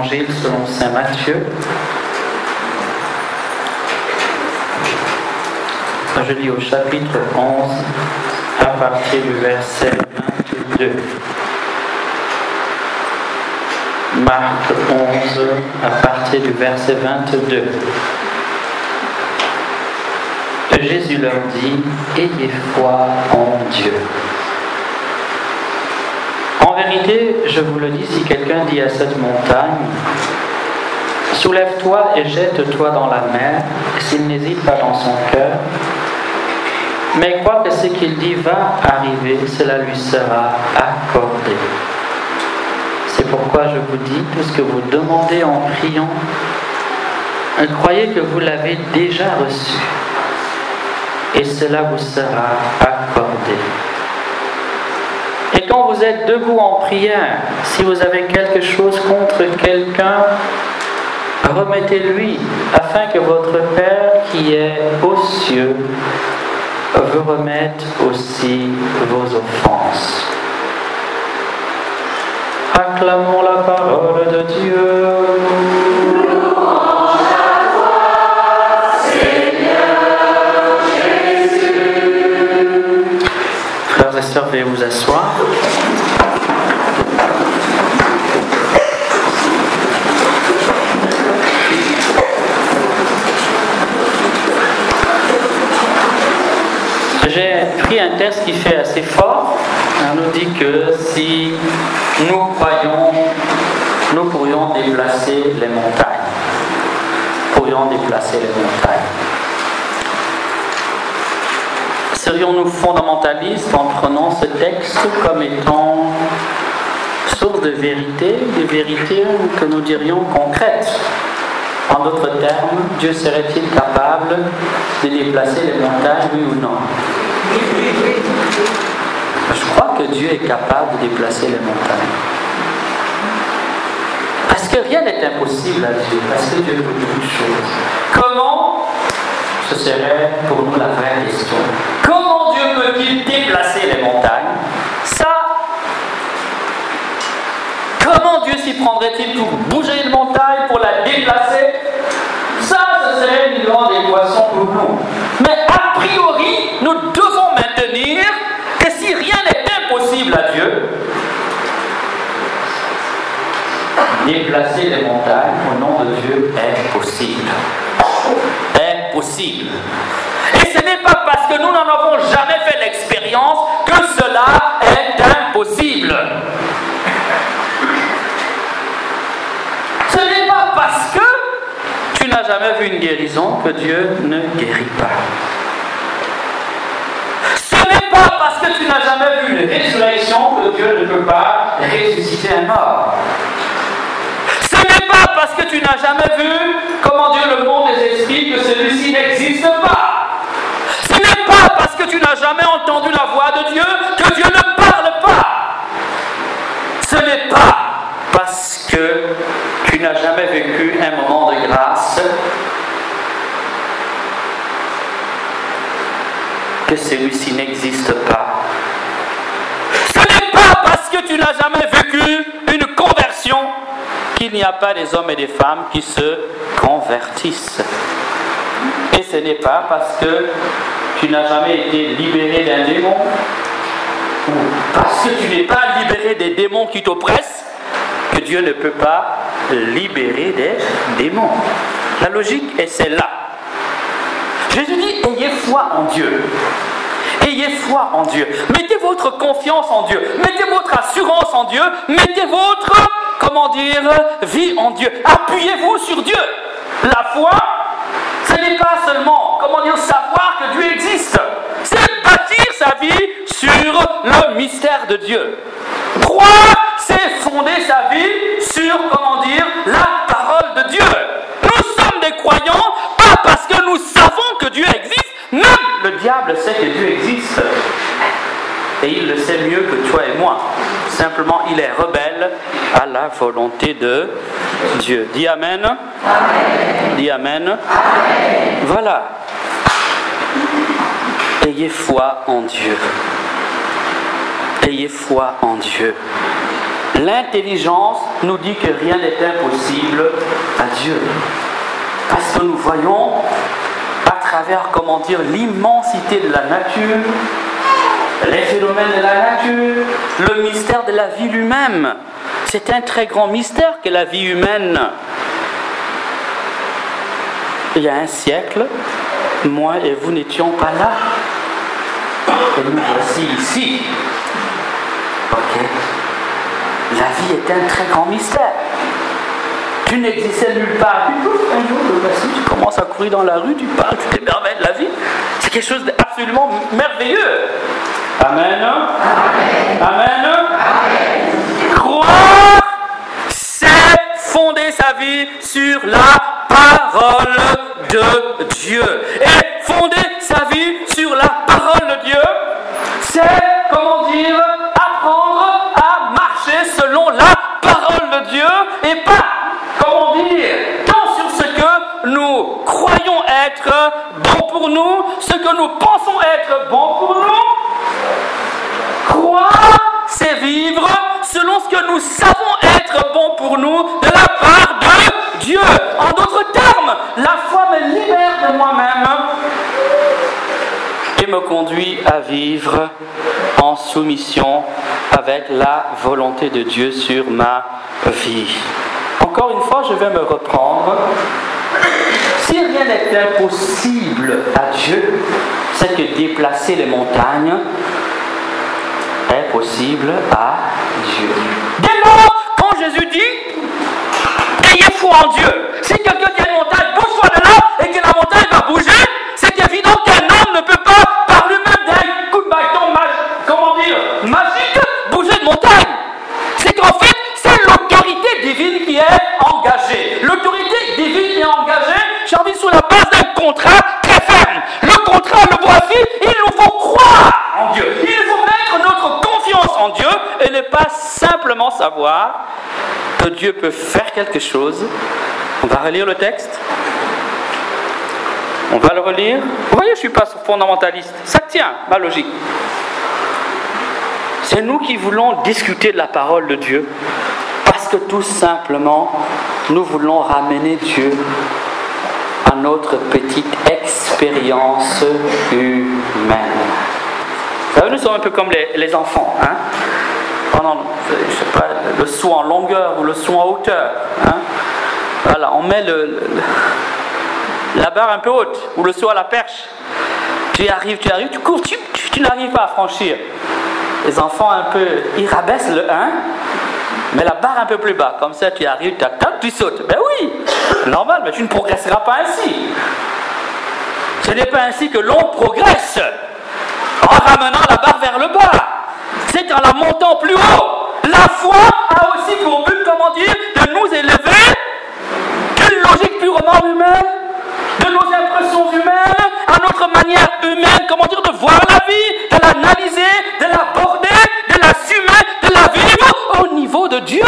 l'Évangile selon saint Matthieu. Je lis au chapitre 11 à partir du verset 22. Marc 11 à partir du verset 22. Jésus leur dit, ayez foi en Dieu. En vérité, je vous le dis, si quelqu'un dit à cette montagne, soulève-toi et jette-toi dans la mer, et s'il n'hésite pas dans son cœur, mais croit que ce qu'il dit va arriver, cela lui sera accordé. C'est pourquoi je vous dis, tout ce que vous demandez en priant, croyez que vous l'avez déjà reçu, et cela vous sera accordé. Et quand vous êtes debout en prière, si vous avez quelque chose contre quelqu'un, remettez-lui, afin que votre Père qui est aux cieux vous remette aussi vos offenses. Acclamons la parole de Dieu. Frères et sœurs, veuillez vous asseoir. J'ai pris un texte qui fait assez fort. On nous dit que si nous croyons, nous pourrions déplacer les montagnes. Serions-nous fondamentalistes en prenant ce texte comme étant source de vérité, des vérités que nous dirions concrètes? En d'autres termes, Dieu serait-il capable de déplacer les montagnes, oui ou non? Je crois que Dieu est capable de déplacer les montagnes. Parce que rien n'est impossible à Dieu, parce que Dieu peut toutes choses. Comment? Ce serait pour nous la vraie question. Comment Dieu peut-il déplacer les montagnes? Ça, comment Dieu s'y prendrait-il pour bouger une montagne, pour la déplacer? Ça, ce serait une grande équation pour nous. Mais a priori, nous devons maintenir que si rien n'est impossible à Dieu, déplacer les montagnes au nom de Dieu est possible. Est possible. Et ce n'est pas parce que nous n'en avons jamais fait l'expérience que cela est impossible. Ce n'est pas parce que tu n'as jamais vu une guérison que Dieu ne guérit pas. Ce n'est pas parce que tu n'as jamais vu une résurrection que Dieu ne peut pas ressusciter un mort. Ce n'est pas parce que tu n'as jamais vu comment Dieu le monde des esprits que celui-ci n'existe pas. Ce n'est pas parce que tu n'as jamais entendu la voix de Dieu que Dieu ne parle pas. Ce n'est pas parce que tu n'as jamais vécu un moment de grâce que celui-ci n'existe pas. Ce n'est pas parce que tu n'as jamais vécu une conversion qu'il n'y a pas des hommes et des femmes qui se convertissent. Et ce n'est pas parce que tu n'as jamais été libéré d'un démon, ou parce que tu n'es pas libéré des démons qui t'oppressent, que Dieu ne peut pas libérer des démons. La logique est celle-là. Jésus dit, ayez foi en Dieu. Ayez foi en Dieu. Mettez votre confiance en Dieu. Mettez votre assurance en Dieu. Mettez votre, vie en Dieu. Appuyez-vous sur Dieu. La foi, ce n'est pas seulement, savoir que Dieu existe. C'est bâtir sa vie sur le mystère de Dieu. Croire, c'est fonder sa vie sur, la parole de Dieu. Nous sommes des croyants, pas parce que nous savons que Dieu existe. Même le diable sait que Dieu existe. Et il le sait mieux que toi et moi. Simplement, il est rebelle à la volonté de Dieu. Dis Amen. Amen. Dis Amen. Amen. Voilà. Ayez foi en Dieu. Ayez foi en Dieu. L'intelligence nous dit que rien n'est impossible à Dieu. Parce que nous voyons à travers, l'immensité de la nature, les phénomènes de la nature, le mystère de la vie lui-même. C'est un très grand mystère que la vie humaine. Il y a un siècle, moi et vous n'étions pas là. Et nous voici ici. Ok. La vie est un très grand mystère. Tu n'existais nulle part. Puis, un jour, tu commences à courir dans la rue, tu parles, tu t'émerveilles de la vie. C'est quelque chose d'absolument merveilleux. Amen. Amen. Amen. Amen. Croire, c'est fonder sa vie sur la parole de Dieu. Et fonder sa vie sur la parole de Dieu, c'est, apprendre à marcher selon la parole de Dieu et pas, tant sur ce que nous croyons être bon pour nous, ce que nous pensons être bon pour nous. Croire, c'est vivre selon ce que nous savons être bon pour nous de la part de Dieu. En d'autres termes, la foi me libère de moi-même et me conduit à vivre en soumission avec la volonté de Dieu sur ma vie. Encore une fois, je vais me reprendre. Si rien n'est impossible à Dieu, c'est que déplacer les montagnes est possible à Dieu. Dès lors, quand Jésus dit ayez foi en Dieu, si quelqu'un dit à une montagne bouge-toi de là et que la montagne va bouger, c'est évident qu'un homme ne peut pas, par lui-même d'un coup de bâton magique, bouger de montagne. C'est qu'en fait, c'est l'autorité divine qui est engagée. L'autorité divine qui est engagée, j'ai envie, sur la base d'un contrat très ferme. Le contrat, le voici, il nous faut croire en Dieu. Il faut mettre notre confiance en Dieu et ne pas simplement savoir que Dieu peut faire quelque chose. On va relire le texte. On va le relire. Vous voyez, je ne suis pas fondamentaliste. Ça tient, ma logique. C'est nous qui voulons discuter de la parole de Dieu parce que tout simplement, nous voulons ramener Dieu à notre petite expérience humaine. Vous savez, nous sommes un peu comme les enfants. Hein? Pendant, je sais pas, le saut en longueur ou le saut en hauteur. Hein? Voilà, on met la barre un peu haute ou le saut à la perche. Tu arrives, tu cours, tu n'arrives pas à franchir. Les enfants un peu, ils rabaissent le 1, mais la barre un peu plus bas. Comme ça, tu arrives, tu sautes. Ben oui, normal, mais tu ne progresseras pas ainsi. Ce n'est pas ainsi que l'on progresse, en ramenant la barre vers le bas. C'est en la montant plus haut. La foi a aussi pour but, de nous élever d'une logique purement humaine, de nos impressions humaines, à notre manière humaine, de voir la vie, de l'analyser, de l'aborder, de l'assumer, de la vivre au niveau de Dieu.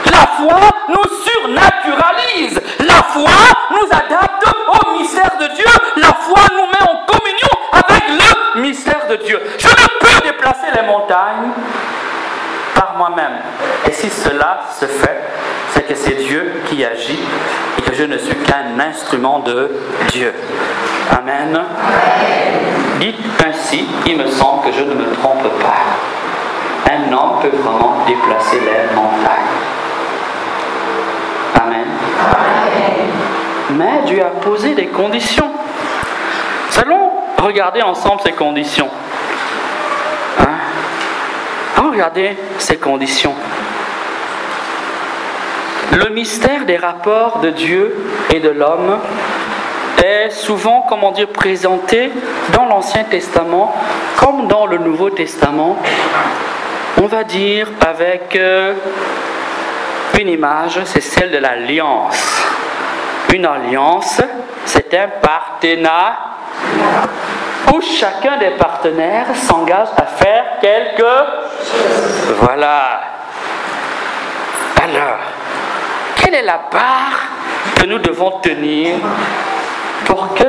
La foi nous surnaturalise. La foi nous adapte au mystère de Dieu. La foi nous met en communion avec le mystère de Dieu. Je ne peux déplacer les montagnes par moi-même. Et si cela se fait, c'est que c'est Dieu qui agit et que je ne suis qu'un instrument de Dieu. Amen. Amen. Dites ainsi, il me semble que je ne me trompe pas. Un homme peut vraiment déplacer les montagnes. Amen. Amen. Mais Dieu a posé des conditions. Nous allons regarder ensemble ces conditions. Allons regarder ces conditions. Le mystère des rapports de Dieu et de l'homme est souvent, présenté dans l'Ancien Testament comme dans le Nouveau Testament, on va dire avec une image, c'est celle de l'alliance. Une alliance, c'est un partenariat où chacun des partenaires s'engage à faire quelque chose. Voilà. Alors, quelle est la part que nous devons tenir pour que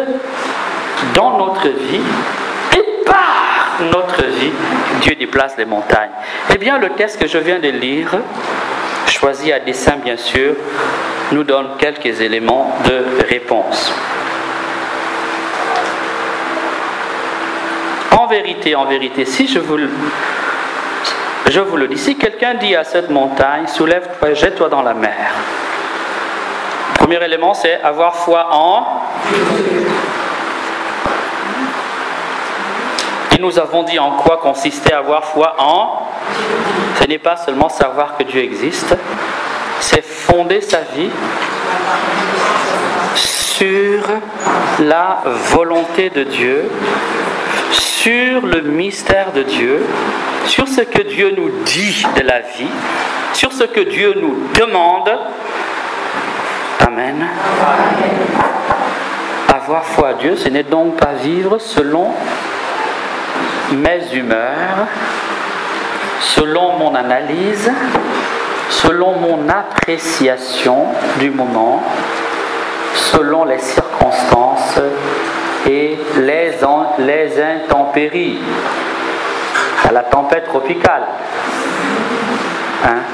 dans notre vie, et par notre vie, Dieu déplace les montagnes. Eh bien, le texte que je viens de lire, choisi à dessein bien sûr, nous donne quelques éléments de réponse. En vérité, si je vous le dis, si quelqu'un dit à cette montagne, soulève-toi et jette-toi dans la mer. Le premier élément, c'est avoir foi en... Et nous avons dit en quoi consistait avoir foi en... Ce n'est pas seulement savoir que Dieu existe, c'est fonder sa vie sur la volonté de Dieu, sur le mystère de Dieu, sur ce que Dieu nous dit de la vie, sur ce que Dieu nous demande. Amen. Avoir foi à Dieu, ce n'est donc pas vivre selon mes humeurs, selon mon analyse, selon mon appréciation du moment, selon les circonstances et les intempéries, à la tempête tropicale.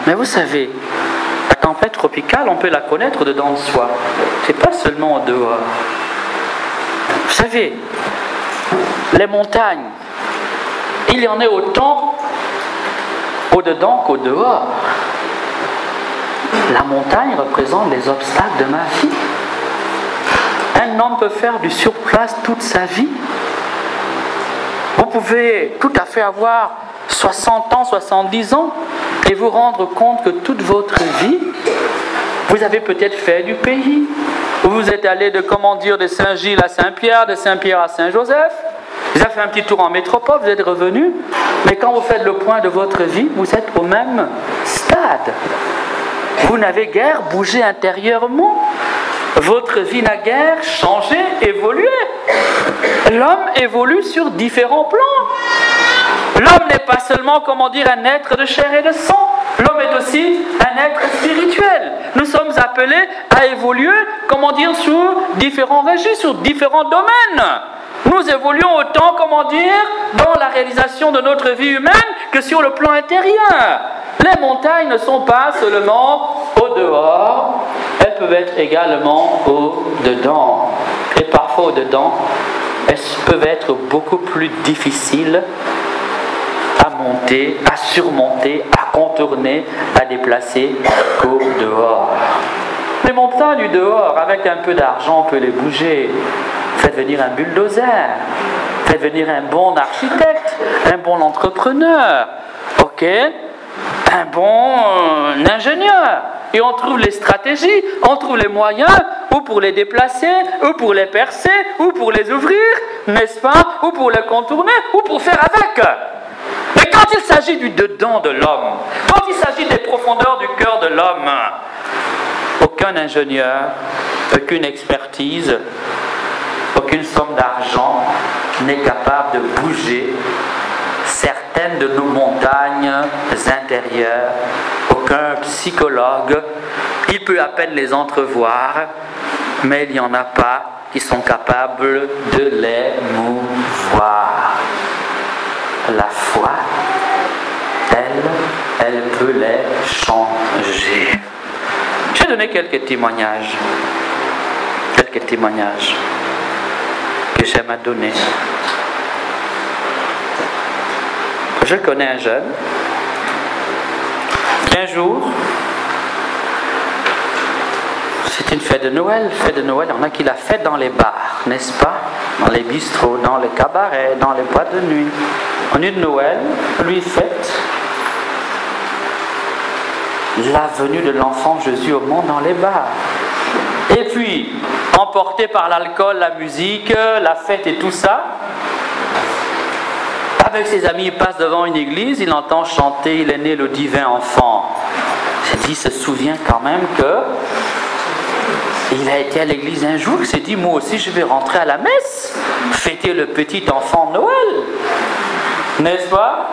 Mais vous savez, la tempête tropicale, on peut la connaître dedans de soi. C'est pas seulement au dehors. Vous savez, les montagnes, il y en a autant au-dedans qu'au dehors. La montagne représente les obstacles de ma vie. Un homme peut faire du surplace toute sa vie. Vous pouvez tout à fait avoir 60 ans, 70 ans et vous rendre compte que toute votre vie, vous avez peut-être fait du pays. Vous êtes allé de Saint-Gilles à Saint-Pierre, de Saint-Pierre à Saint-Joseph. Vous avez fait un petit tour en métropole, vous êtes revenu. Mais quand vous faites le point de votre vie, vous êtes au même stade. Vous n'avez guère bougé intérieurement. Votre vie n'a guère changé, évolué. L'homme évolue sur différents plans. L'homme n'est pas seulement, un être de chair et de sang. L'homme est aussi un être spirituel. Nous sommes appelés à évoluer, sur différents registres, sur différents domaines. Nous évoluons autant, dans la réalisation de notre vie humaine que sur le plan intérieur. Les montagnes ne sont pas seulement au dehors, elles peuvent être également au dedans. Et parfois au dedans, elles peuvent être beaucoup plus difficiles à monter, à surmonter, à contourner, à déplacer qu'au dehors. Les montagnes du dehors, avec un peu d'argent, on peut les bouger. Faites venir un bulldozer, faites venir un bon architecte, un bon entrepreneur, un bon ingénieur. Et on trouve les stratégies, on trouve les moyens, ou pour les déplacer, ou pour les percer, ou pour les ouvrir, n'est-ce pas, ou pour les contourner, ou pour faire avec. Mais quand il s'agit du dedans de l'homme, quand il s'agit des profondeurs du cœur de l'homme, aucun ingénieur, aucune expertise, aucune somme d'argent n'est capable de bouger certaines de nos montagnes intérieures. Aucun psychologue, il peut à peine les entrevoir, mais il n'y en a pas qui sont capables de les mouvoir. La foi, elle peut les changer. Je vais donner quelques témoignages que j'aime à donner. Je connais un jeune qui un jour, c'est une fête de Noël, il y en a qui la fêtent dans les bars, n'est-ce pas? Dans les bistrots, dans les cabarets, dans les boîtes de nuit. En nuit de Noël, lui fête la venue de l'enfant Jésus au monde dans les bars. Et puis, emporté par l'alcool, la musique, la fête et tout ça, avec ses amis, il passe devant une église, il entend chanter « Il est né le divin enfant ». Il se souvient quand même que il a été à l'église un jour, il s'est dit « Moi aussi, je vais rentrer à la messe, fêter le petit enfant Noël ». N'est-ce pas?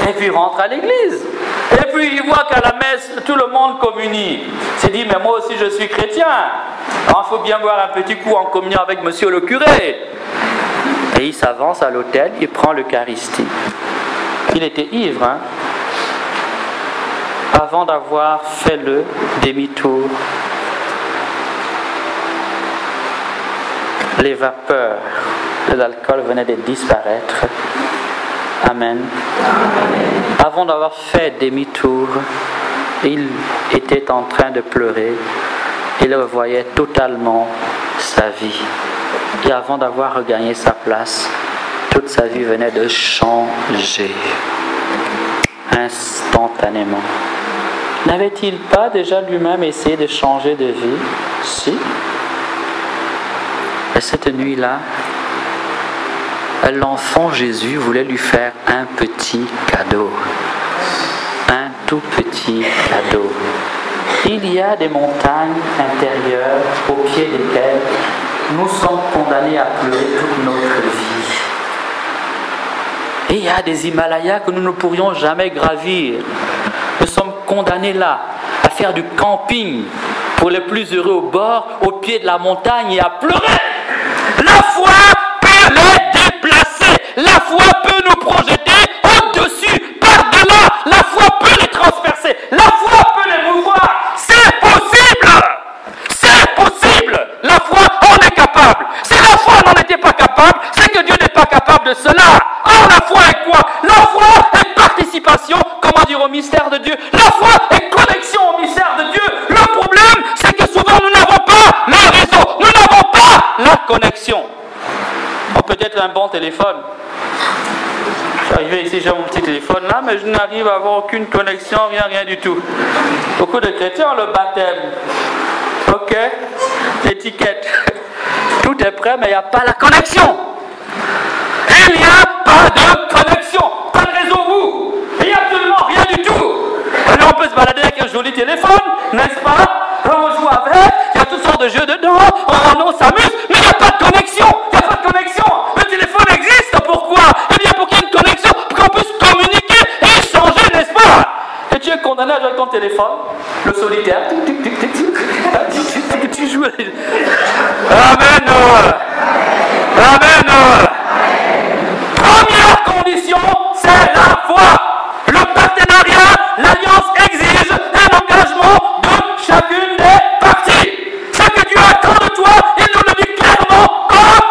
Et puis il rentre à l'église. Et puis il voit qu'à la messe, tout le monde communie. Il s'est dit, mais moi aussi je suis chrétien. Alors il faut bien boire un petit coup en communion avec monsieur le curé. Et il s'avance à l'autel, il prend l'Eucharistie. Il était ivre, hein? Avant d'avoir fait le demi-tour. Les vapeurs de l'alcool venaient de disparaître. Amen. Avant d'avoir fait demi-tour, il était en train de pleurer. Il revoyait totalement sa vie. Et avant d'avoir regagné sa place, toute sa vie venait de changer. Instantanément. N'avait-il pas déjà lui-même essayé de changer de vie? Si. Et cette nuit-là, l'enfant Jésus voulait lui faire un petit cadeau. Un tout petit cadeau. Il y a des montagnes intérieures au pied desquelles nous sommes condamnés à pleurer toute notre vie. Et il y a des Himalayas que nous ne pourrions jamais gravir. Nous sommes condamnés là à faire du camping pour les plus heureux au bord, au pied de la montagne et à pleurer. La foi peut les déplacer. La foi peut nous projeter au-dessus, par-delà. La foi peut les transpercer. La foi peut les mouvoir. C'est possible. C'est possible. La foi en est capable. Si la foi n'en était pas capable, c'est que Dieu n'est pas capable de cela. Or, la foi est quoi? La foi est participation, comment dire, au mystère de Dieu. La foi est connexion au mystère de Dieu. Le problème, c'est que souvent nous n'avons pas le réseau. Nous n'avons pas la connexion. On peut être un bon téléphone. Je suis arrivé ici, j'ai mon petit téléphone là, mais je n'arrive à avoir aucune connexion, rien du tout. Beaucoup de chrétiens ont le baptême. Ok, l'étiquette. Tout est prêt, mais il n'y a pas la connexion. Il n'y a pas de connexion, pas de réseau bout. Il n'y a absolument rien du tout. Alors on peut se balader avec un joli téléphone, n'est-ce pas? On joue avec, il y a toutes sortes de jeux dedans, on s'amuse, mais il n'y a pas de connexion. Il n'y a pas de connexion. Le téléphone existe, pourquoi? Eh bien pour qu'il y ait une connexion, pour qu'on puisse communiquer et échanger, n'est-ce pas? Et tu es condamné à jouer avec ton téléphone, le solitaire. Tu joues. Amen. Amen. Première condition, c'est la foi. Le partenariat, l'alliance exige un engagement de chacune des parties. Ce que Dieu attend de toi, il nous le dit clairement,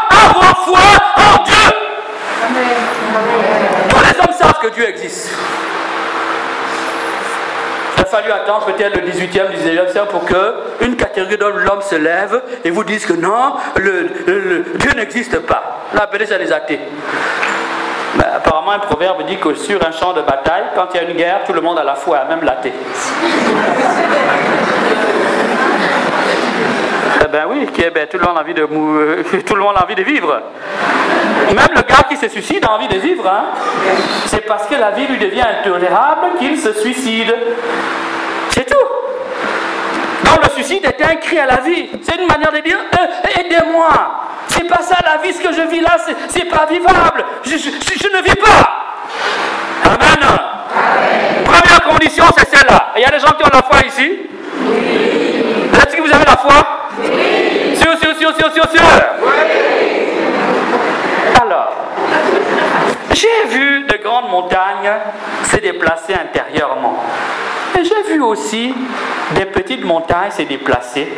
avoir foi en Dieu. Tous les hommes savent que Dieu existe. Il a fallu attendre peut-être le 18e, 19e siècle pour qu'une catégorie d'hommes se lève et vous dise que non, Dieu n'existe pas. Là, appelez ça les athées. Mais apparemment, un proverbe dit que sur un champ de bataille, quand il y a une guerre, tout le monde a la foi, même l'athée. Eh bien oui, tout le monde a envie de tout le monde a envie de vivre. Même le gars qui se suicide a envie de vivre. Hein? C'est parce que la vie lui devient intolérable qu'il se suicide. C'est tout. Donc le suicide est un cri à la vie. C'est une manière de dire aidez-moi. C'est pas ça la vie, ce que je vis là, c'est pas vivable. Je ne vis pas. Amen. Première condition, c'est celle-là. Il y a des gens qui ont la foi ici. Oui. Est-ce que vous avez la foi? Oui. Sûr. Oui. Alors, j'ai vu de grandes montagnes se déplacer intérieurement. Et j'ai vu aussi des petites montagnes se déplacer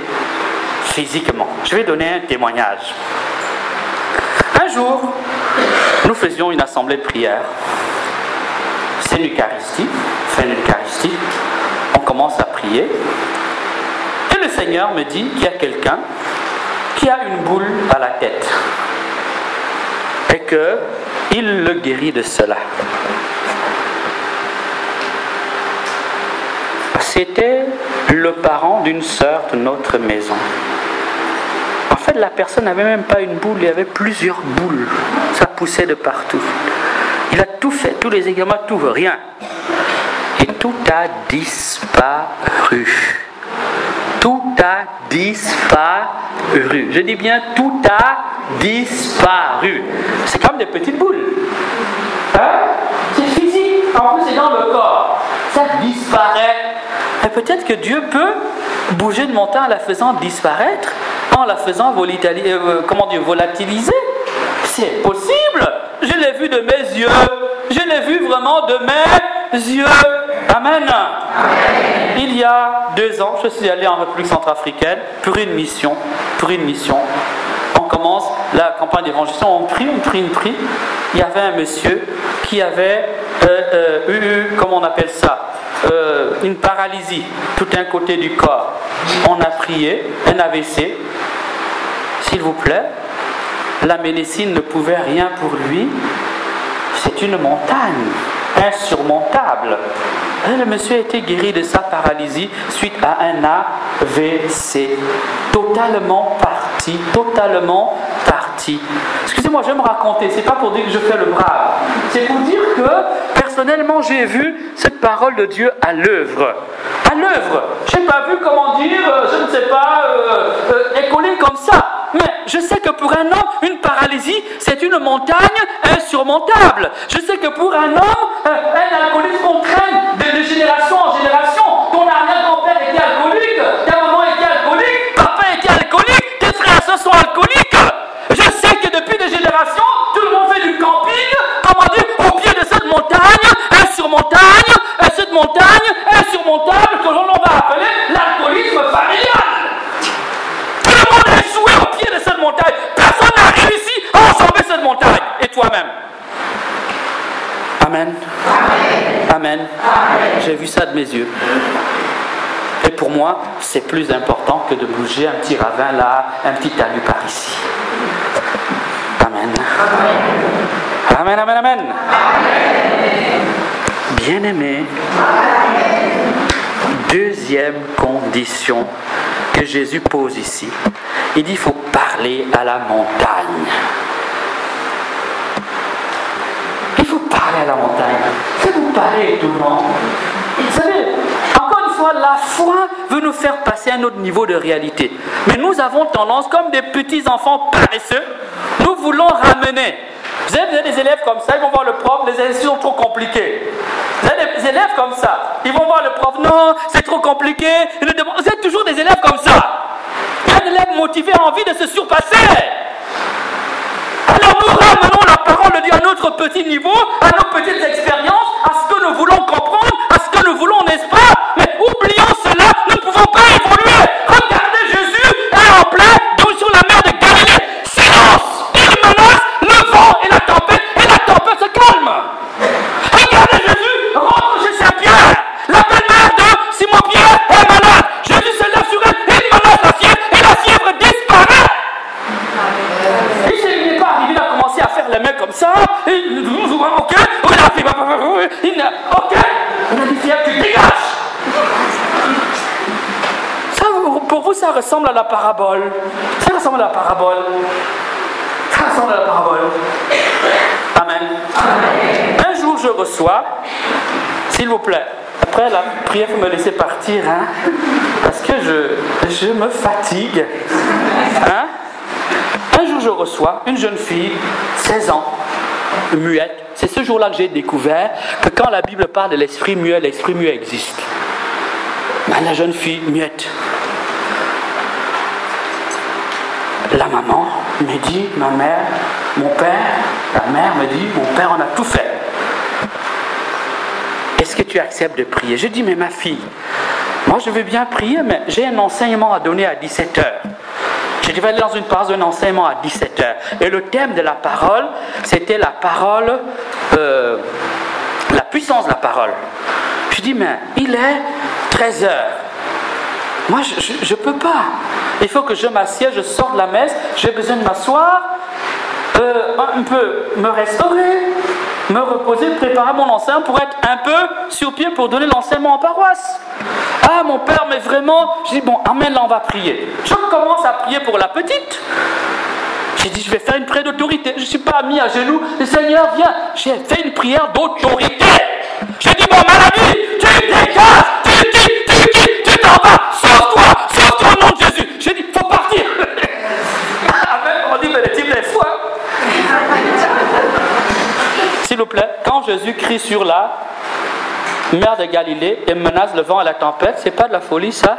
physiquement. Je vais donner un témoignage. Un jour, nous faisions une assemblée de prière. C'est l'Eucharistie, fin de l'Eucharistie. On commence à prier. Et le Seigneur me dit qu'il y a quelqu'un qui a une boule à la tête. Et qu'il le guérit de cela. C'était le parent d'une sœur de notre maison. En fait, la personne n'avait même pas une boule, il y avait plusieurs boules. Ça poussait de partout. Il a tout fait, tous les examens, tout, rien. Et tout a disparu. Tout a disparu. Je dis bien, tout a disparu. C'est comme des petites boules. Hein? C'est physique, en plus c'est dans le corps. Ça disparaît. Et peut-être que Dieu peut bouger une montagne en la faisant disparaître, en la faisant volatiliser. c'est possible. Je l'ai vu de mes yeux. Je l'ai vu vraiment de mes yeux. Amen. Il y a 2 ans, je suis allé en République centrafricaine pour une mission. On commence la campagne d'évangélisation, on prie. Il y avait un monsieur qui avait eu, comment on appelle ça, une paralysie, tout un côté du corps. On a prié, un AVC. S'il vous plaît, la médecine ne pouvait rien pour lui. C'est une montagne insurmontable. Et le monsieur a été guéri de sa paralysie suite à un AVC. Totalement parti. Excusez-moi, je vais me raconter. C'est pas pour dire que je fais le brave. C'est pour dire que personnellement, j'ai vu cette parole de Dieu à l'œuvre. À l'œuvre. Je n'ai pas vu, comment dire, je ne sais pas, écoler comme ça. Mais je sais que pour un homme, une paralysie, c'est une montagne insurmontable. Je sais que pour un homme, un alcoolisme qu'on traîne de génération en génération. Ton arrière-grand-père était alcoolique, ta maman était alcoolique, papa était alcoolique, tes frères et sœurs sont alcooliques. Je sais que depuis des générations, tout le monde fait du camping, comment dire, au pied de cette montagne insurmontable, que l'on va appeler l'alcoolisme familial. Tout le monde a échoué au pied de cette montagne. Personne n'a réussi à enjamber cette montagne. Et toi-même. Amen. J'ai vu ça de mes yeux. Et pour moi, c'est plus important que de bouger un petit ravin là, un petit talus par ici. Amen. Bien-aimé, deuxième condition que Jésus pose ici. Il dit, il faut parler à la montagne. Il faut parler à la montagne. Ça vous paraît étonnant. Vous savez, encore une fois, la foi veut nous faire passer à un autre niveau de réalité. Mais nous avons tendance, comme des petits enfants paresseux, nous voulons ramener. Vous avez des élèves comme ça, ils vont voir le prof, les exercices sont trop compliqués. Vous avez des élèves comme ça, ils vont voir le prof, non, c'est trop compliqué. Vous êtes toujours des élèves comme ça. Un élève motivé a envie de se surpasser. Alors nous ramenons la parole de Dieu à notre petit niveau, à nos petites expériences, à ce que nous voulons comprendre, à ce que nous voulons, n'est-ce pas? Mais oublions cela, nous ne pouvons pas évoluer. Regardez, Jésus est en plein sur la mer de Galilée. Silence! Il menace le vent et la tempête se calme. Regardez, Jésus rentre chez Saint-Pierre. La belle-mère de Simon-Pierre est malade. Jésus se lève sur elle et il menace la fièvre et la fièvre disparaît. Il n'est pas arrivé, il a commencé à faire les mains comme ça. Ok, il a dit fièvre, tu dégages. Ça, pour vous, ça ressemble à la parabole. Amen. Un jour, je reçois, s'il vous plaît, après la prière, vous me laissez partir, hein, parce que je me fatigue. Hein? Un jour, je reçois une jeune fille, 16 ans, muette. C'est ce jour-là que j'ai découvert que quand la Bible parle de l'esprit muet existe. Ben, la jeune fille muette. La maman me dit, ma mère, mon père, la mère me dit, mon père, on a tout fait. Est-ce que tu acceptes de prier? Je dis, mais ma fille, moi je veux bien prier, mais j'ai un enseignement à donner à 17h. Je devais aller dans une passe d'un enseignement à 17h. Et le thème de la parole, c'était la parole, la puissance de la parole. Je dis, mais il est 13h. Moi, je ne peux pas. Il faut que je m'assieds, je sors de la messe, j'ai besoin de m'asseoir, un peu me restaurer, me reposer, préparer mon enseignement pour être un peu sur pied pour donner l'enseignement en paroisse. Ah, mon père, mais vraiment, je dis, bon, amen, là, on va prier. Je commence à prier pour la petite. J'ai dit, je vais faire une prière d'autorité. Je ne suis pas mis à genoux. Le Seigneur, viens. J'ai fait une prière d'autorité. J'ai dit, bon, maladie, tu dégages, tu t'en vas, sauve-toi au nom de Jésus. J'ai dit, il faut partir. On dit, mais le type est fou, hein? S'il vous plaît, quand Jésus crie sur la mer de Galilée et menace le vent et la tempête, c'est pas de la folie, ça?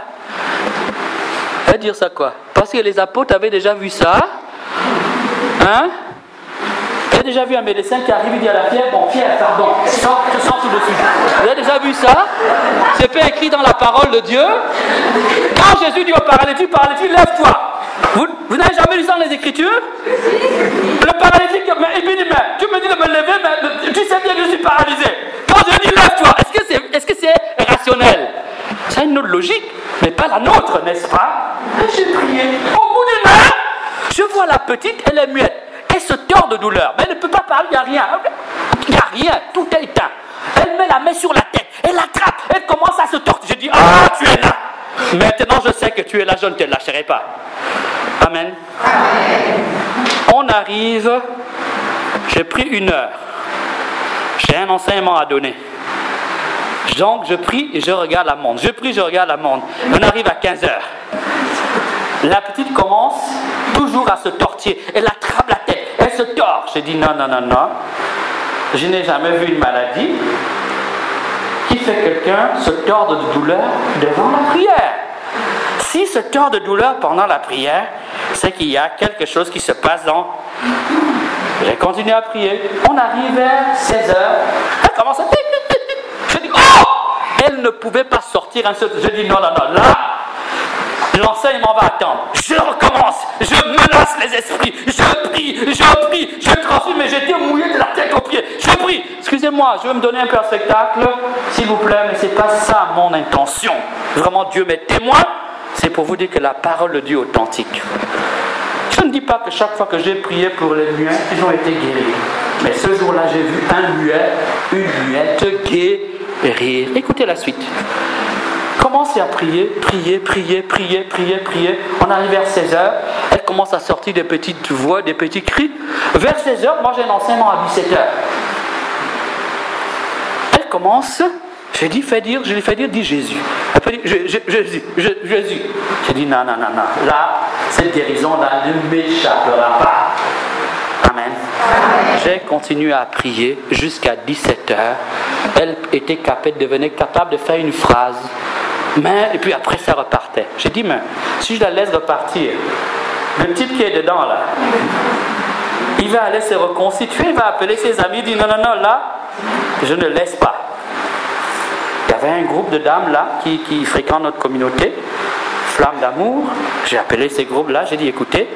Elle va dire ça quoi? Parce que les apôtres avaient déjà vu ça. Hein? avez déjà vu un médecin qui arrive et dit à la fièvre, bon, fièvre, pardon, sors tout de suite. Vous avez déjà vu ça? C'est pas écrit dans la parole de Dieu. Quand Jésus dit au paralytique, lève-toi. Vous n'avez jamais lu ça dans les Écritures? Le paralytique, il me dit, mais tu me dis de me lever, mais tu sais bien que je suis paralysé. Quand je dis lève-toi, est-ce que c'est rationnel? C'est une autre logique, mais pas la nôtre, n'est-ce pas? J'ai prié. Au bout d'une heure, je vois la petite, elle est muette. Elle se tord de douleur, mais elle ne peut pas parler, il n'y a rien. Il n'y a rien, tout est éteint. Elle met la main sur la tête, elle l'attrape, elle commence à se tordre. Je dis, ah, tu es là. Maintenant, je sais que tu es là, je ne te lâcherai pas. Amen. Amen. On arrive, j'ai pris 1 heure. J'ai un enseignement à donner. Donc, je prie et je regarde la montre. Je prie, je regarde la montre. On arrive à 15 heures. La petite commence toujours à se tortiller. Elle attrape la tête, elle se tord. J'ai dit non. Je n'ai jamais vu une maladie qui fait quelqu'un se tordre de douleur devant la prière. S'il se tord de douleur pendant la prière, c'est qu'il y a quelque chose qui se passe dans... J'ai continué à prier. On arrive vers 16 heures. Elle commence à... Je dis, oh! Elle ne pouvait pas sortir un seul... Je dis, non, là, l'enseignement va attendre. Je recommence. Je menace les esprits. Je prie. Je transmets, mais j'étais mouillé de la tête aux pieds. Je prie. Excusez-moi, je vais me donner un peu un spectacle, s'il vous plaît, mais ce n'est pas ça mon intention. Vraiment, Dieu m'est témoin. C'est pour vous dire que la parole de Dieu est authentique. Je ne dis pas que chaque fois que j'ai prié pour les muets, ils ont été guéris. Mais ce jour-là, j'ai vu une muette guérir. Écoutez la suite. Commencez à prier. On arrive vers 16 heures. Elle commence à sortir des petites voix, des petits cris. Vers 16 heures, moi j'ai un enseignement à 17 heures. Elle commence... Je lui ai fait dire, dis Jésus. Elle peut dire, Jésus. J'ai dit, non. Là, cette guérison-là ne m'échappera pas. Amen. J'ai continué à prier jusqu'à 17 heures. Elle devenait capable de faire une phrase. Et puis après, ça repartait. J'ai dit, mais si je la laisse repartir, le type qui est dedans, là, il va aller se reconstituer, il va appeler ses amis, il dit, non, là, je ne laisse pas. Il y avait un groupe de dames là qui fréquentent notre communauté, Flamme d'amour. J'ai appelé ces groupes-là, j'ai dit écoutez,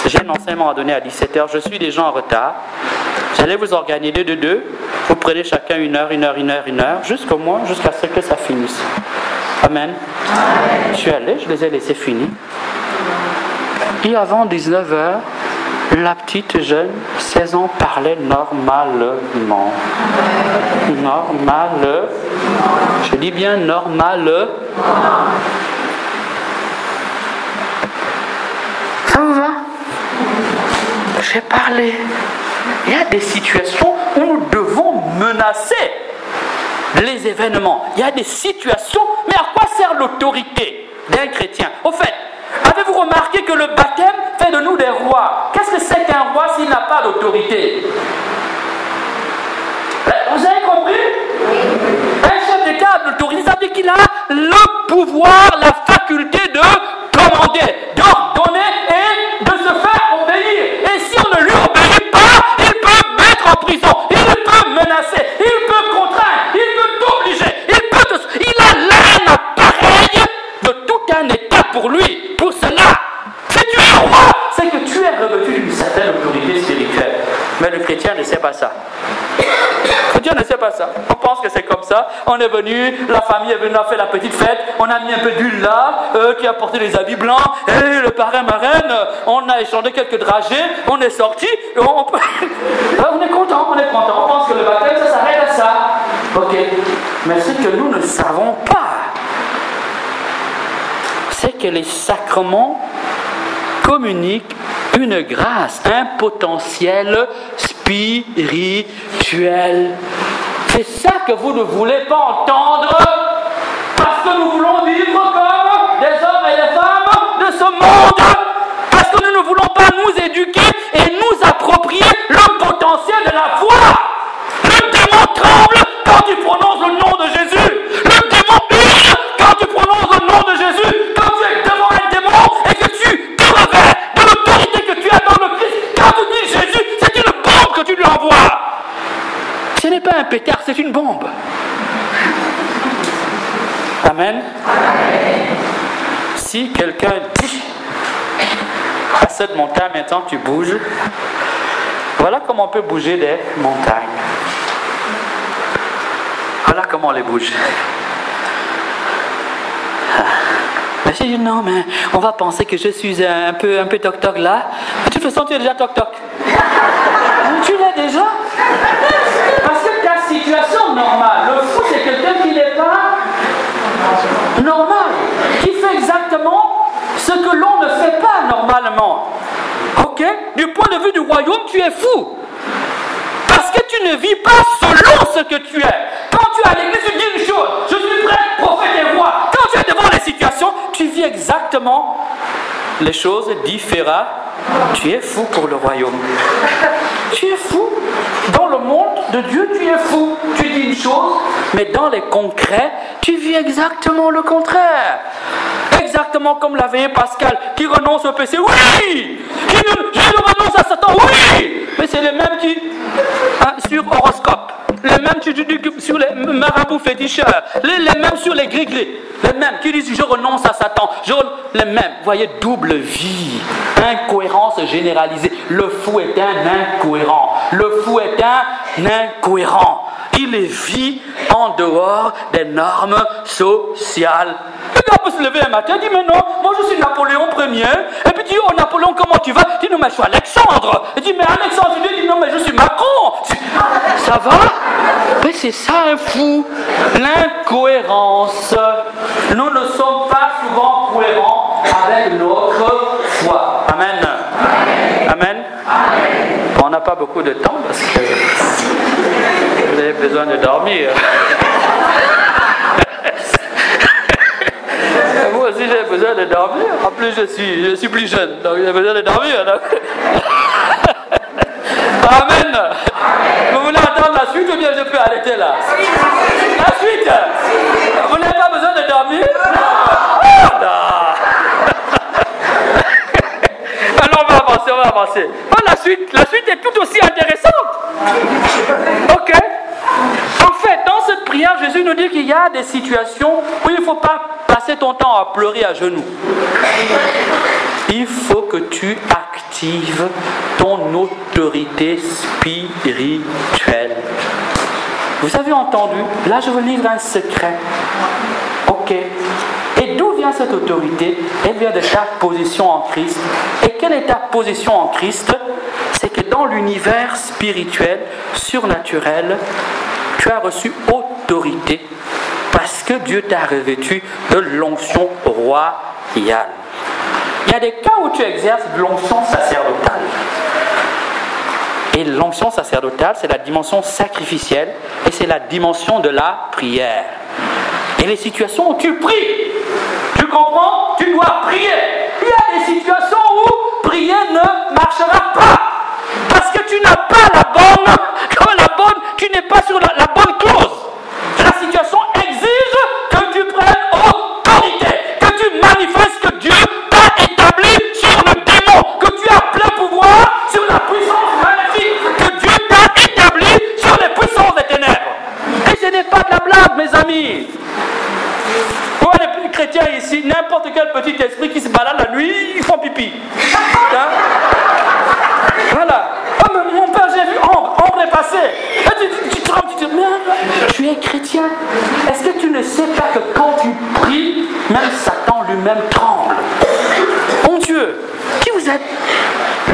j'ai un enseignement à donner à 17h, je suis déjà en retard. J'allais vous organiser deux. Vous prenez chacun 1 heure, jusqu'à ce que ça finisse. Amen. Je suis allé, je les ai laissés finir. Et avant 19h, la petite jeune, 16 ans, parlait normalement. Je dis bien normal. Ça vous va? J'ai parlé. Il y a des situations où nous devons menacer les événements. Il y a des situations, mais à quoi sert l'autorité d'un chrétien? Au fait, avez-vous remarqué que le baptême fait de nous des rois? Qu'est-ce que c'est qu'un roi s'il n'a pas d'autorité? Vous avez compris? Un chef d'État a l'autorité, ça veut dire qu'il a le pouvoir, la faculté de commander, d'ordonner et de se faire obéir. Et si on ne lui obéit pas, il peut mettre en prison, il peut menacer, il peut contraindre, il peut t'obliger, il a l'arme appareil de tout un État pour lui. Pour cela, si tu es roi, c'est que tu es revêtu d'une certaine autorité spirituelle. Mais le chrétien ne sait pas ça. Le chrétien ne sait pas ça. On pense que c'est comme ça. On est venu, la famille est venue, on a fait la petite fête, on a mis un peu d'huile là, qui a porté des habits blancs, et le parrain marraine, on a échangé quelques dragées, on est sorti, on est content, on pense que le baptême ça s'arrête à ça. Ok, mais ce que nous ne savons pas, c'est que les sacrements communiquent une grâce, un potentiel spirituel. C'est ça que vous ne voulez pas entendre, parce que nous voulons vivre comme des hommes et des femmes de ce monde, parce que nous ne voulons pas nous éduquer et nous approprier le potentiel de la foi. Le démon tremble quand tu prononces le nom de Jésus. Le démon hurle quand tu prononces le nom de Jésus. Quand tu es devant un démon et que tu te revêts de l'autorité que tu as dans le Christ, quand tu dis Jésus, c'est une bombe que tu lui envoies. Amen. Si quelqu'un dit à cette montagne, maintenant tu bouges, voilà comment on peut bouger des montagnes. Voilà comment on les bouge. Mais j'ai dit non, mais on va penser que je suis un peu toc-toc là. De toute façon, tu es déjà toc-toc. Tu l'es déjà. Parce que ta situation normale, le fou c'est quelqu'un qui n'est pas normal, qui fait exactement ce que l'on ne fait pas normalement. Ok? Du point de vue du royaume, tu es fou. Parce que tu ne vis pas selon ce que tu es. Quand tu es à l'église, tu dis une chose, je suis prêtre, prophète et roi. Quand tu es devant les situations, tu vis exactement les choses différentes. Tu es fou pour le royaume. Tu es fou. Dans le monde de Dieu, tu es fou. Tu dis une chose, mais dans les concrets, tu vis exactement le contraire. Exactement comme la veillée Pascal, qui renonce au péché, oui. Je renonce à Satan, oui. Mais c'est les mêmes qui, sur horoscope, les mêmes sur les marabouts féticheurs, les mêmes sur les gris-gris, les mêmes qui disent je renonce à Satan, les mêmes. Vous voyez, double vie, incohérence généralisée. Le fou est un incohérent. Le fou est un incohérent. Il vit en dehors des normes sociales. Le gars peut se lever un matin et dire mais non, moi je suis Napoléon Ier. Et puis il dit oh Napoléon comment tu vas? Il dit non mais je suis Alexandre. Il dit mais Alexandre, il dit non mais je suis Macron. Ça va? Mais c'est ça un fou. L'incohérence. Nous ne sommes pas souvent cohérents avec notre foi. Amen. Amen. Amen. On n'a pas beaucoup de temps parce que vous avez besoin de dormir. Moi aussi j'ai besoin de dormir. En plus je suis plus jeune, donc j'ai besoin de dormir. Amen. Vous voulez entendre la suite ou bien je peux arrêter là? La suite. Vous n'avez pas besoin de dormir? Alors on va avancer. Oh, la suite est tout aussi intéressante. Ok. En fait, dans cette prière, Jésus nous dit qu'il y a des situations où il ne faut pas passer ton temps à pleurer à genoux. Il faut que tu actives ton autorité spirituelle. Vous avez entendu? Là, je vous livre un secret. Ok. Et d'où vient cette autorité? Elle vient de ta position en Christ. Et quelle est ta position en Christ? C'est que dans l'univers spirituel, surnaturel, tu as reçu autorité parce que Dieu t'a revêtu de l'onction royale. Il y a des cas où tu exerces de l'onction sacerdotale. Et l'onction sacerdotale, c'est la dimension sacrificielle et c'est la dimension de la prière. Et les situations où tu pries, tu comprends? Tu dois prier. Il y a des situations où prier ne marchera pas. Parce que tu n'as pas tu n'es pas sur la bonne clause. La situation exige que tu prennes autorité, que tu manifestes que Dieu t'a établi sur le démon, que tu as plein pouvoir sur la puissance maléfique, que Dieu t'a établi sur les puissances des ténèbres. Et ce n'est pas de la blague, mes amis. Pour les chrétiens ici, n'importe quel petit esprit qui se balade la nuit, ils font pipi. Hein? Voilà. Oh, mais mon père, j'ai vu Ambre est passé. Tu trembles, tu te dis, mais tu es chrétien. Est-ce que tu ne sais pas que quand tu pries, même Satan lui-même tremble? Mon Dieu, qui vous êtes?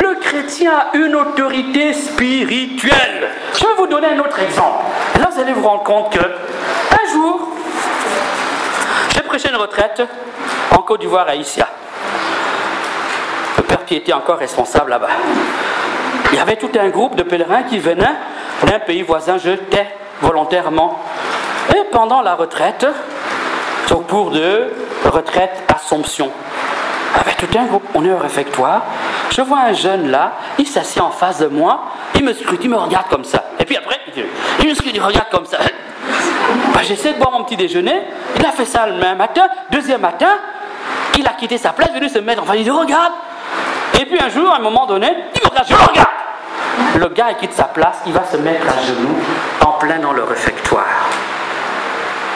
Le chrétien a une autorité spirituelle. Je vais vous donner un autre exemple. Là, vous allez vous rendre compte que un jour, j'ai prêché une retraite en Côte d'Ivoire à Issia. Le père qui était encore responsable là-bas. Il y avait tout un groupe de pèlerins qui venaient d'un pays voisin, je tais volontairement. Et pendant la retraite, au cours de retraite Assomption, il y avait tout un groupe, on est au réfectoire, je vois un jeune là, il s'assied en face de moi, il me scrute, il me regarde comme ça. Et puis après, il me scrute, il regarde comme ça. J'essaie de boire mon petit déjeuner, il a fait ça le même matin, deuxième matin, il a quitté sa place, il est venu se mettre, enfin il dit regarde. Et puis un jour, à un moment donné, il me regarde, je le regarde. Le gars, il quitte sa place, il va se mettre à genoux, en plein dans le réfectoire.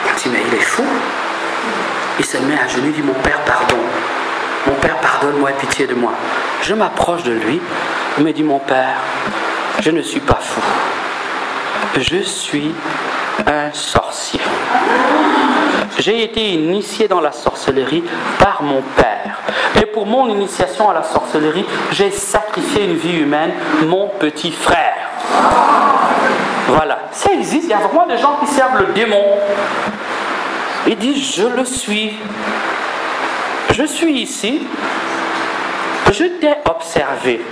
Il dit, mais il est fou. Il se met à genoux, il dit, mon Père, pardon. Mon Père, pardonne-moi, pitié de moi. Je m'approche de lui, il me dit, mon Père, je ne suis pas fou. Je suis un sorcier. J'ai été initié dans la sorcellerie par mon père. Et pour mon initiation à la sorcellerie, j'ai sacrifié une vie humaine, mon petit frère. Voilà. Ça existe, il y a vraiment des gens qui servent le démon. Il dit, je le suis. Je suis ici. Je t'ai observé.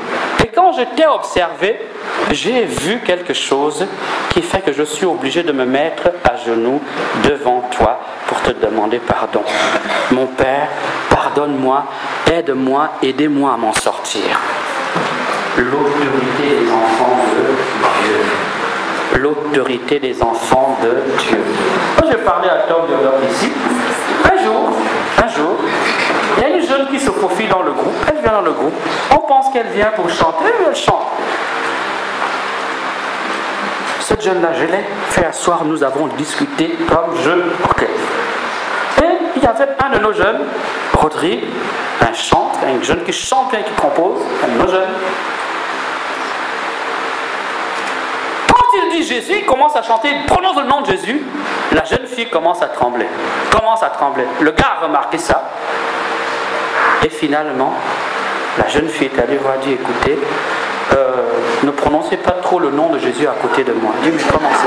Et quand je t'ai observé, j'ai vu quelque chose qui fait que je suis obligé de me mettre à genoux devant toi pour te demander pardon. Mon Père, pardonne-moi, aide-moi, aidez-moi à m'en sortir. L'autorité des enfants de Dieu. L'autorité des enfants de Dieu. Moi, je parlais à Tom Diodore ici. Un jour, il y a une jeune qui se faufile dans le groupe. Elle vient dans le groupe. On pense qu'elle vient pour chanter, mais elle chante. Cette jeune-là, je l'ai fait asseoir. Nous avons discuté comme jeune. Ok. Et il y avait un de nos jeunes, Rodrigue, un jeune qui chante bien, qui compose, un de nos jeunes. Quand il dit Jésus, il commence à chanter, il prononce le nom de Jésus. La jeune fille commence à trembler. Le gars a remarqué ça. Et finalement, la jeune fille est allée voir, dit, écoutez, ne prononcez pas trop le nom de Jésus à côté de moi. Il dit, mais comment ça?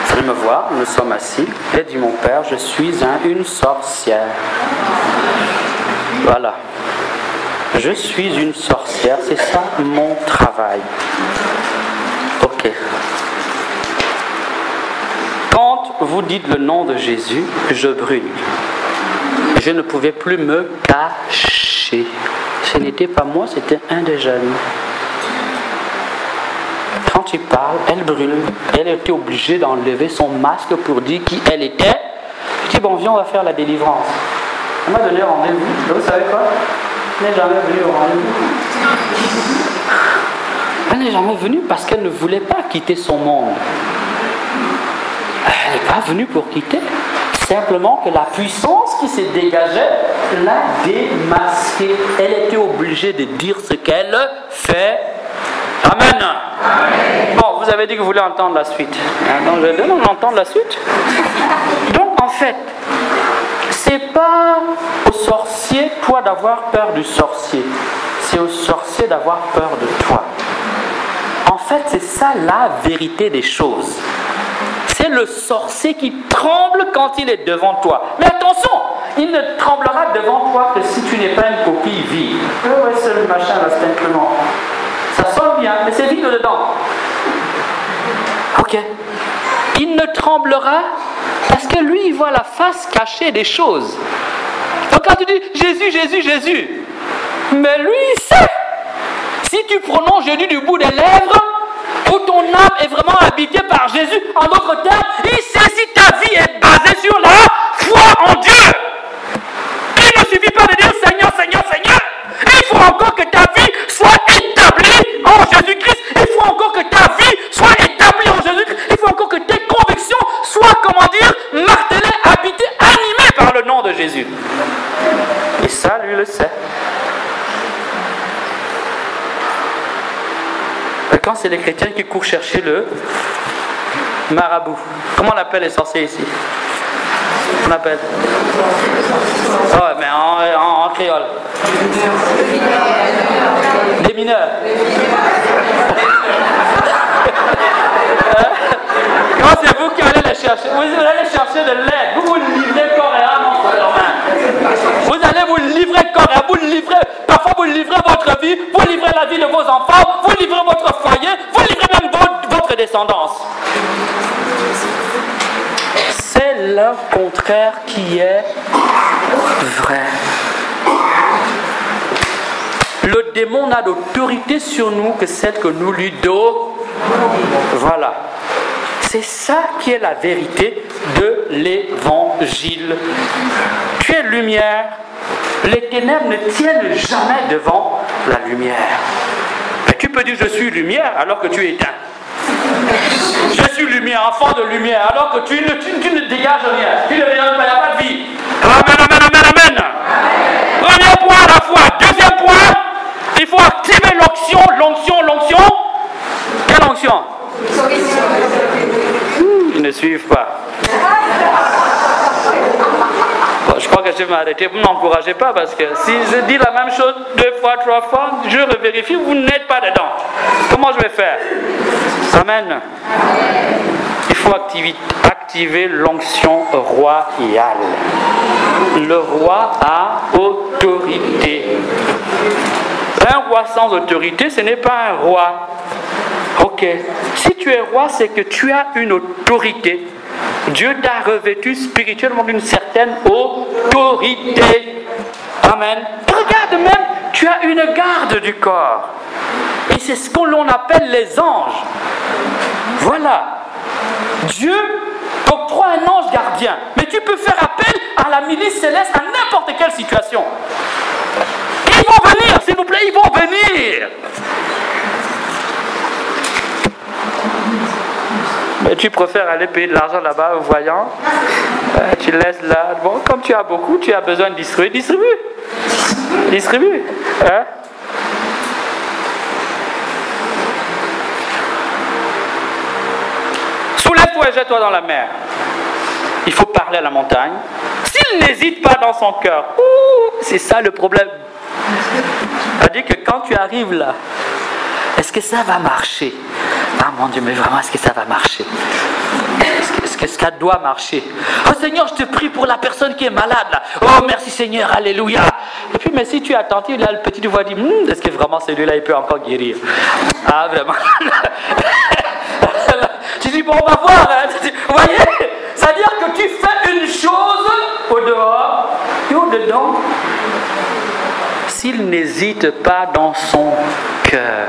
Il vient me voir, nous sommes assis. Elle dit, mon Père, je suis une sorcière. Voilà. Je suis une sorcière, c'est ça mon travail. Ok. Quand vous dites le nom de Jésus, je brûle. Je ne pouvais plus me cacher. Ce n'était pas moi, c'était un des jeunes. Quand il parle, elle brûle. Elle était obligée d'enlever son masque pour dire qui elle était. Je dis, bon, viens, on va faire la délivrance. Elle m'a donné rendez-vous. Vous savez quoi? Elle n'est jamais venue au rendez-vous. Elle n'est jamais venue parce qu'elle ne voulait pas quitter son monde. Elle n'est pas venue pour quitter. Simplement que la puissance qui se dégageait l'a démasquée. Elle était obligée de dire ce qu'elle fait. Amen. Amen. Bon, vous avez dit que vous voulez entendre la suite. Donc je vais entendre la suite. Donc en fait, c'est pas au sorcier, toi, d'avoir peur du sorcier. C'est au sorcier d'avoir peur de toi. En fait, c'est ça la vérité des choses. C'est le sorcier qui tremble quand il est devant toi. Mais attention, il ne tremblera devant toi que si tu n'es pas une coquille vide. Ouais, c'est le machin là, c'est simplement. Ça sonne bien, mais c'est vide dedans. Ok. Il ne tremblera parce que lui, il voit la face cachée des choses. Donc quand tu dis Jésus, Jésus, Jésus, mais lui, il sait. Si tu prononces Jésus du bout des lèvres, où ton âme est vraiment habitée par Jésus, en d'autres termes, il sait si ta vie est basée sur la foi en Dieu. Il ne suffit pas de dire Seigneur, Seigneur, Seigneur. Il faut encore que ta vie soit établie en Jésus-Christ. Il faut encore que ta vie soit établie en Jésus-Christ. Il faut encore que tes convictions soient, comment dire, martelées, habitées, animées par le nom de Jésus. Et ça, lui le sait. Quand c'est les chrétiens qui courent chercher le marabout. Comment on appelle les sorciers ici? On appelle? Oh, mais en créole. Les mineurs. Quand c'est vous qui allez les chercher, vous allez chercher de l'aide. Vous livrez corps et âme entre leurs mains. Vous allez vous livrer corps et âme. Vous livrez, parfois vous livrez votre vie, vous livrez la vie de vos enfants, vous livrez votre foyer, vous livrez même votre descendance. C'est le contraire qui est vrai. Le démon n'a d'autorité sur nous que celle que nous lui donnons. Voilà. C'est ça qui est la vérité de l'évangile. Tu es lumière. Les ténèbres ne tiennent jamais devant la lumière. Mais tu peux dire je suis lumière alors que tu es éteint. Je suis lumière, enfant de lumière, alors que tu ne dégages rien. Tu ne rayonnes pas, il n'y a pas de vie. Amen, amen, amen, amen. Premier point à la fois. Deuxième point, il faut activer l'onction. Quelle onction? Ils ne suivent pas. Bon, je crois que je vais m'arrêter. Vous ne m'encouragez pas parce que si je dis la même chose 2 fois, 3 fois, je revérifie, vous n'êtes pas dedans. Comment je vais faire? Amen. Il faut activer l'onction royale. Le roi a autorité. Un roi sans autorité, ce n'est pas un roi. Ok. Si tu es roi, c'est que tu as une autorité. Dieu t'a revêtu spirituellement d'une certaine autorité. Amen. Regarde même, tu as une garde du corps. Et c'est ce qu'on appelle les anges. Voilà. Dieu t'octroie un ange gardien. Mais tu peux faire appel à la milice céleste à n'importe quelle situation. Ils vont venir, s'il vous plaît, ils vont venir. Mais tu préfères aller payer de l'argent là-bas, voyant. Tu laisses là. Bon, comme tu as beaucoup, tu as besoin de distribuer. Distribue. Hein? Soulève-toi et jette-toi dans la mer. Il faut parler à la montagne. S'il n'hésite pas dans son cœur, c'est ça le problème. C'est-à-dire que quand tu arrives là, est-ce que ça va marcher? Ah mon Dieu, mais vraiment, est-ce que ça va marcher? Est-ce que ça doit marcher? Oh Seigneur, je te prie pour la personne qui est malade là. Oh merci Seigneur, alléluia. Et puis, mais si tu es attentif, là, le petit voix dit, est-ce que vraiment celui-là, il peut encore guérir? Ah vraiment? Tu dis, bon, on va voir. Hein. Vous voyez? C'est-à-dire que tu fais une chose au dehors et au dedans. S'il n'hésite pas dans son cœur.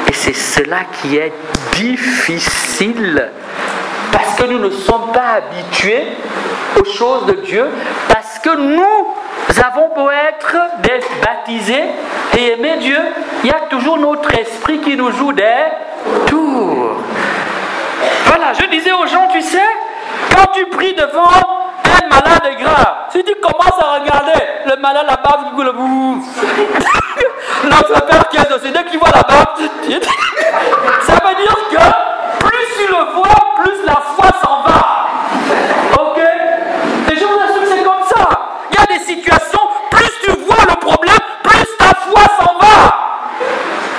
Et c'est cela qui est difficile. Parce que nous ne sommes pas habitués aux choses de Dieu. Parce que nous avons beau être des baptisés et aimer Dieu, il y a toujours notre esprit qui nous joue des tours. Voilà, je disais aux gens, tu sais, quand tu pries devant un malade grave, si tu commences à regarder le malade là-bas qui coule, notre Père qui est au ciel, dès qu'il voit là-bas, ça veut dire que plus tu le vois, plus la foi s'en va. Ok? Et je vous assure que c'est comme ça. Il y a des situations, plus tu vois le problème, plus ta foi s'en va.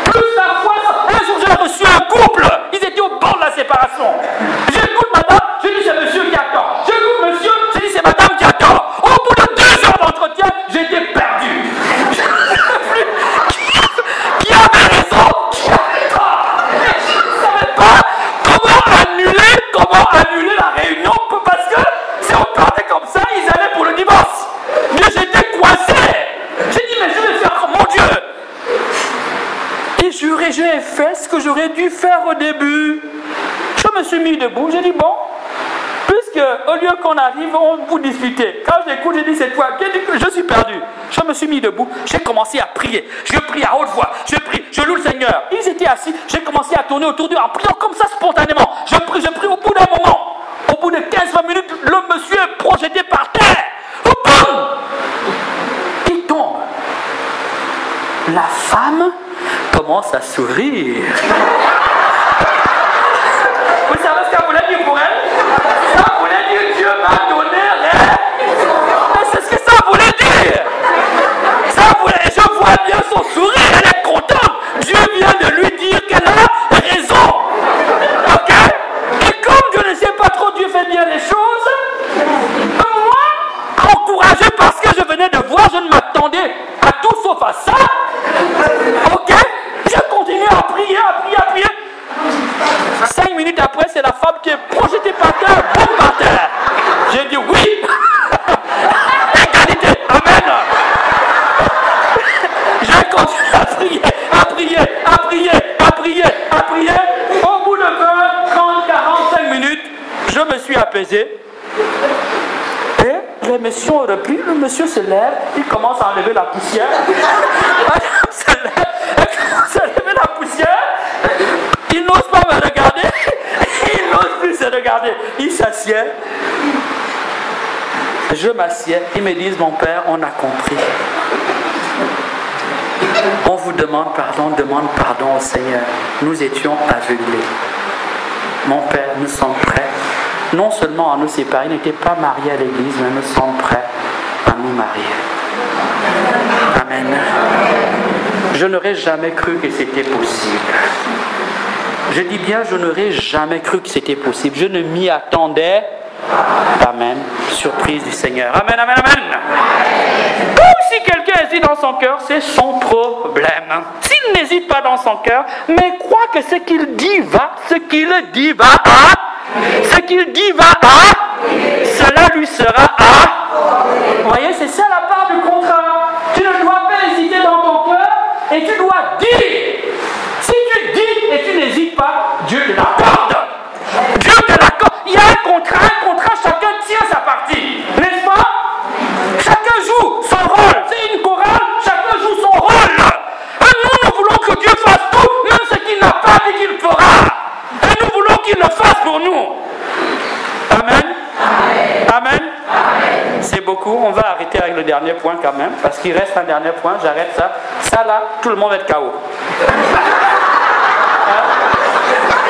Plus ta foi s'en va. Un jour, j'ai reçu un couple, ils étaient au bord de la séparation. J'écoute madame, je dis c'est monsieur qui a tort. J'écoute monsieur, je dis c'est madame qui a tort. Au bout de 2 heures d'entretien, j'étais perdu. Qui avait raison? Qui avait tort? Je ne savais pas comment annuler la réunion parce que si on partait comme ça, ils allaient pour le divorce. Mais j'étais coincé. J'ai dit mais je vais faire comme mon Dieu. Et j'ai fait ce que j'aurais dû faire au début. Je me suis mis debout, j'ai dit bon, puisque au lieu qu'on arrive, on vous discuter. Quand j'écoute, j'ai dit c'est toi. Je suis perdu. Je me suis mis debout, j'ai commencé à prier. Je prie à haute voix, je prie, je loue le Seigneur. Ils étaient assis, j'ai commencé à tourner autour d'eux en priant comme ça spontanément. Je prie au bout d'un moment. Au bout de 15-20 minutes, le monsieur est projeté par terre. Boum! Il tombe. La femme commence à sourire. Vous savez ce qu'elle voulait dire pour elle? Ça voulait dire Dieu m'a donné rien. C'est ce que ça voulait dire. Ça voulait, je vois bien son sourire, elle est contente. Dieu vient de lui dire qu'elle a raison. Ok? Et comme je ne sais pas trop, Dieu fait bien les choses. Moi, encouragé parce que je venais de voir, je ne m'attendais à tout sauf à ça. Ok? Je continue à prier. 5 minutes après, c'est la femme qui est projetée par terre, boum par terre. J'ai dit oui. Égalité. Amen. J'ai continué à prier. Au bout de 20, 30, 45 minutes, je me suis apaisé. Et les messieurs ont repris. Le monsieur se lève, il commence à enlever la poussière. Elle commence à enlever la poussière. Il n'ose pas me regarder. plus se regarder. Ils s'assiedent. Je m'assieds. Ils me disent, mon père, on a compris. On vous demande pardon au Seigneur. Nous étions aveuglés. Mon père, nous sommes prêts. Non seulement à nous séparer, ils n'étaient pas mariés à l'église, mais nous sommes prêts à nous marier. Amen. Je n'aurais jamais cru que c'était possible. Je dis bien, je n'aurais jamais cru que c'était possible. Je ne m'y attendais. Amen. Surprise du Seigneur. Amen, amen, amen. Comme si quelqu'un hésite dans son cœur, c'est son problème. S'il n'hésite pas dans son cœur, mais croit que ce qu'il dit va, ce qu'il dit va cela lui sera Vous voyez, c'est ça la part du contrat. Tu ne dois pas hésiter dans ton cœur et tu dois dire. Si tu dis et tu n'hésites pas, Dieu te l'accorde. Dieu te l'accorde. Il y a un contrat, chacun tient sa partie. N'est-ce pas? Chacun joue son rôle. C'est une chorale, chacun joue son rôle. Et nous voulons que Dieu fasse tout, même ce qu'il n'a pas dit qu'il fera. Et nous voulons qu'il le fasse pour nous. Amen. Amen. C'est beaucoup. On va arrêter avec le dernier point quand même, parce qu'il reste un dernier point. J'arrête ça. Ça là, tout le monde va être KO.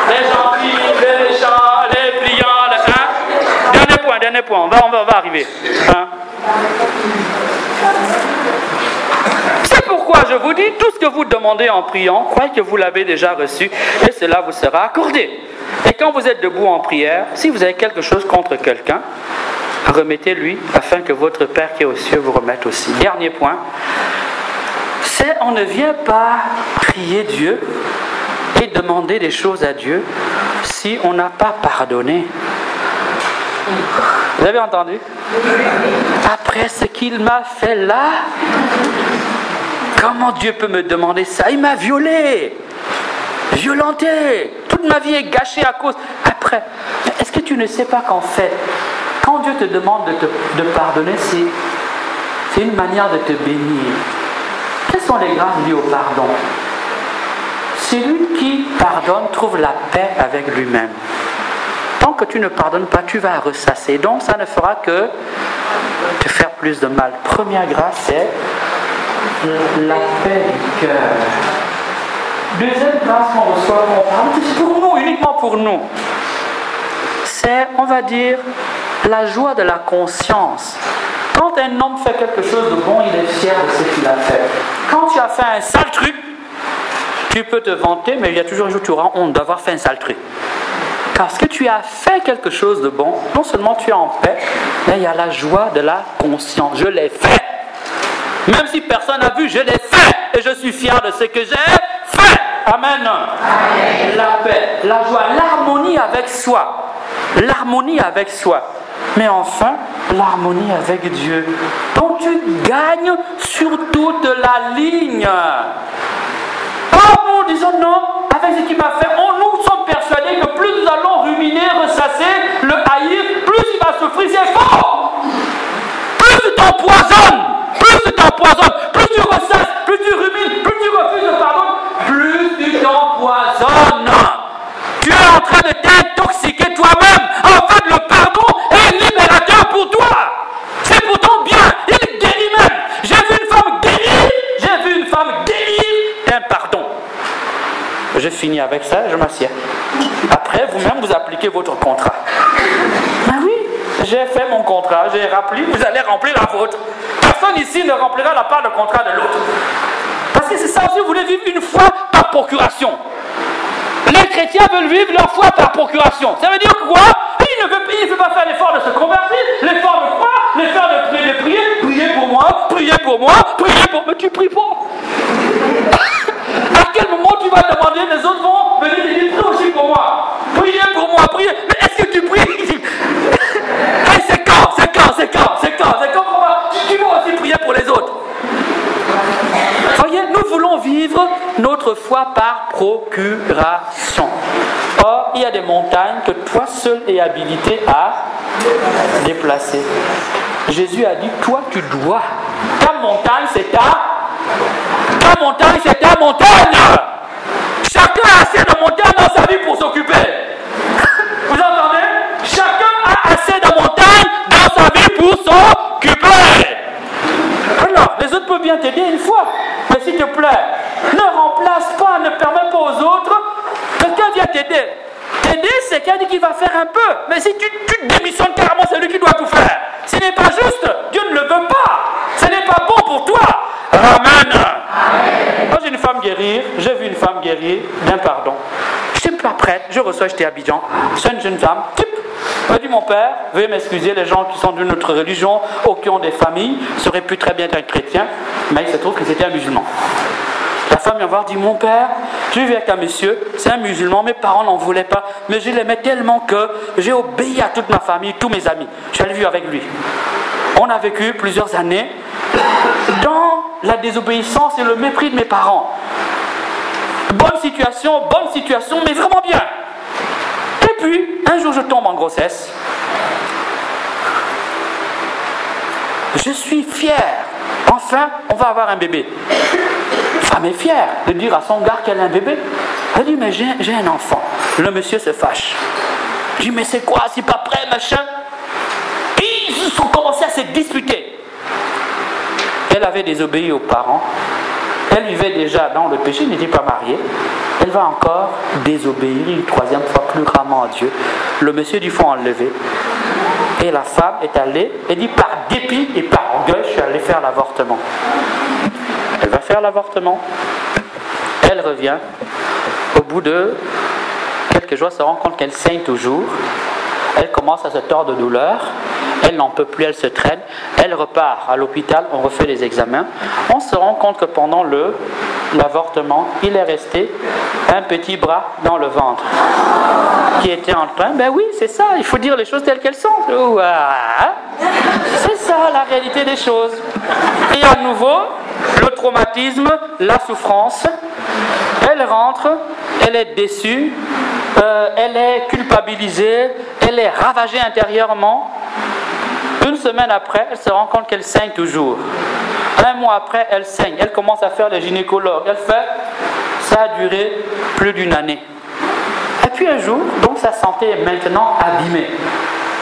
Les gentils, les méchants, les pliants, Dernier point. On va arriver. C'est pourquoi je vous dis, tout ce que vous demandez en priant, croyez que vous l'avez déjà reçu et cela vous sera accordé. Et quand vous êtes debout en prière, si vous avez quelque chose contre quelqu'un, remettez-lui afin que votre Père qui est aux cieux vous remette aussi. Dernier point, c'est on ne vient pas prier Dieu et demander des choses à Dieu si on n'a pas pardonné. Vous avez entendu? Après ce qu'il m'a fait là, comment Dieu peut me demander ça? Il m'a violé, violenté, toute ma vie est gâchée à cause. Après, est-ce que tu ne sais pas qu'en fait, quand Dieu te demande de pardonner, c'est une manière de te bénir. Quelles sont les grâces liées au pardon? Celui qui pardonne trouve la paix avec lui-même. Tant que tu ne pardonnes pas, tu vas ressasser. Donc ça ne fera que te faire plus de mal. Première grâce, c'est la paix du cœur. Deuxième grâce qu'on reçoit, qu'on parle, c'est pour nous, uniquement pour nous. C'est, on va dire, la joie de la conscience. Quand un homme fait quelque chose de bon, il est fier de ce qu'il a fait. Quand tu as fait un sale truc, tu peux te vanter, mais il y a toujours un jour où tu auras honte d'avoir fait un sale truc. Parce que tu as fait quelque chose de bon, non seulement tu es en paix, mais il y a la joie de la conscience. Je l'ai fait. Même si personne n'a vu, je l'ai fait. Et je suis fier de ce que j'ai fait. Amen. Amen. La paix, la joie, l'harmonie avec soi. L'harmonie avec soi. Mais enfin, l'harmonie avec Dieu. Donc tu gagnes sur toute la ligne. Nous disons non, avec ce qu'il m'a fait, nous sommes persuadés que plus nous allons ruminer, ressasser, le haïr, plus il va souffrir, c'est faux. Plus tu t'empoisonnes, plus tu ressasses, plus tu rumines, plus tu refuses le pardon, plus tu t'empoisonnes. Tu es en train de t'intoxiquer toi-même. En fait, le pardon est libérateur pour toi. C'est pourtant bien, il guérit même. J'ai vu une femme guérir d'un pardon. Je finis avec ça, je m'assieds. Après, vous-même, vous appliquez votre contrat. Ah oui, j'ai fait mon contrat, j'ai rempli, vous allez remplir la vôtre. Personne ici ne remplira la part de contrat de l'autre. Parce que c'est ça aussi, vous voulez vivre une foi par procuration. Les chrétiens veulent vivre leur foi par procuration. Ça veut dire quoi? Il ne veut pas faire l'effort de se convertir, l'effort de croire, l'effort de prier. Priez pour moi. Mais tu pries pas. À quel moment tu vas demander, les autres vont venir et dire, prie aussi pour moi. Priez pour moi. Mais est-ce que tu pries? Hey, c'est quand tu vas aussi prier pour les autres. Voyez, nous voulons vivre notre foi par procuration. Or, il y a des montagnes que toi seul es habilité à déplacer. Jésus a dit, toi tu dois. Ta montagne, c'est ta montagne. Chacun a assez de montagnes dans sa vie pour s'occuper. Vous entendez? faire un peu. Mais si tu démissionnes carrément, c'est lui qui doit tout faire. Ce n'est pas juste. Dieu ne le veut pas. Ce n'est pas bon pour toi. Amen. Moi, j'ai une femme guérir. J'ai vu une femme guérir d'un pardon. Je n'étais pas prête. Je reçois, j'étais à Abidjan. C'est une jeune femme. Type. Elle m'a dit, mon père, veuillez m'excuser, les gens qui sont d'une autre religion ou qui ont des familles, ça aurait pu très bien être un chrétien, mais il se trouve que c'était un musulman. La femme vient voir, dit, mon père, je vis avec un monsieur, c'est un musulman, mes parents n'en voulaient pas, mais je l'aimais tellement que j'ai obéi à toute ma famille, tous mes amis. Je suis allé vivre avec lui. On a vécu plusieurs années dans la désobéissance et le mépris de mes parents. Bonne situation, mais vraiment bien. Et puis, un jour, je tombe en grossesse. Je suis fier. Enfin, on va avoir un bébé. La femme est fière de dire à son gars qu'elle a un bébé. Elle dit, mais j'ai un enfant. Le monsieur se fâche. Je dis, mais c'est quoi? C'est pas prêt, machin? Ils ont commencé à se disputer. Elle avait désobéi aux parents. Elle vivait déjà dans le péché, n'était pas mariée. Elle va encore désobéir une troisième fois plus gravement à Dieu. Le monsieur dit, il faut enlever. Et la femme est allée, et dit, par dépit et par orgueil, je suis allé faire l'avortement. Elle va faire l'avortement. Elle revient. Au bout de quelques jours, elle se rend compte qu'elle saigne toujours. Elle commence à se tordre de douleur. Elle n'en peut plus, elle se traîne. Elle repart à l'hôpital, on refait les examens. On se rend compte que pendant l'avortement, il est resté un petit bras dans le ventre qui était en train. Ben oui, c'est ça, il faut dire les choses telles qu'elles sont. C'est ça la réalité des choses. Et à nouveau, le traumatisme, la souffrance. Elle rentre, elle est déçue, elle est culpabilisée, elle est ravagée intérieurement. Une semaine après, elle se rend compte qu'elle saigne toujours. Un mois après, elle saigne. Elle commence à faire les gynécologues. Ça a duré plus d'une année. Et puis un jour, donc sa santé est maintenant abîmée.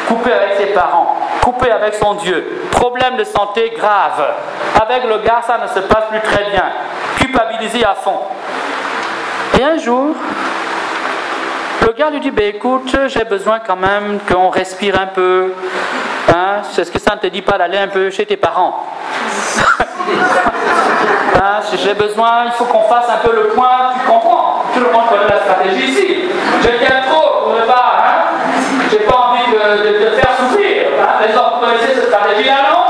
Coupée avec ses parents, coupée avec son Dieu. Problème de santé grave. Avec le gars, ça ne se passe plus très bien. Culpabilisée à fond. Et un jour, le gars lui dit, écoute, j'ai besoin quand même qu'on respire un peu. Hein, est-ce que ça ne te dit pas d'aller un peu chez tes parents? J'ai besoin, il faut qu'on fasse un peu le point, tu comprends? Tout le monde connaît la stratégie ici. Je tiens trop pour ne pas, j'ai pas envie de te faire souffrir. Les autres, vous connaissez cette stratégie-là, non?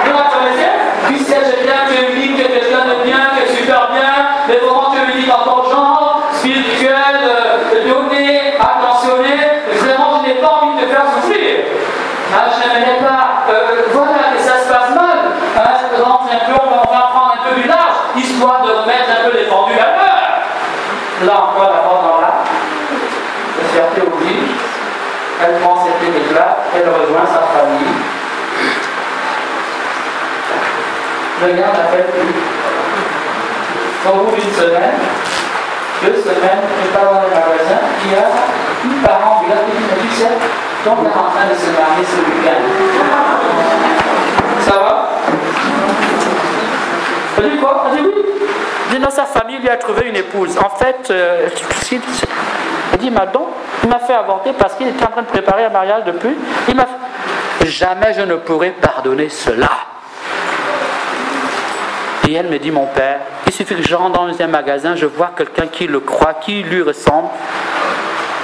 Vous la connaissez? Puisque je viens, tu es unique, tu es quelqu'un de bien, tu es super bien, mais vraiment tu es unique dans ton genre, spirituel, donné, attentionné, vraiment je n'ai pas envie de te faire souffrir. Je n'aimerais pas, voilà, que ça se passe mal. Rentre un peu, on va prendre un peu du large, histoire de remettre un peu les pendules à l'heure. Là encore, la porte dans l'arbre, la fierté oblige, elle prend cette éclat, elle rejoint sa famille. Le gars n'appelle plus. Au bout d'une semaine, 2 semaines, je pars dans le magasin, il y a une parent du gars qui dit, mais tu sais, donc elle est en train de se marier ce week-end. Ça va? Elle dit quoi? Elle dit oui. Elle dit dans sa famille, lui a trouvé une épouse. En fait, elle dit, donc, il m'a fait avorter parce qu'il était en train de préparer un mariage depuis. Jamais je ne pourrai pardonner cela. Et elle me dit, mon père, il suffit que je rentre dans un magasin, je vois quelqu'un qui le croit, qui lui ressemble.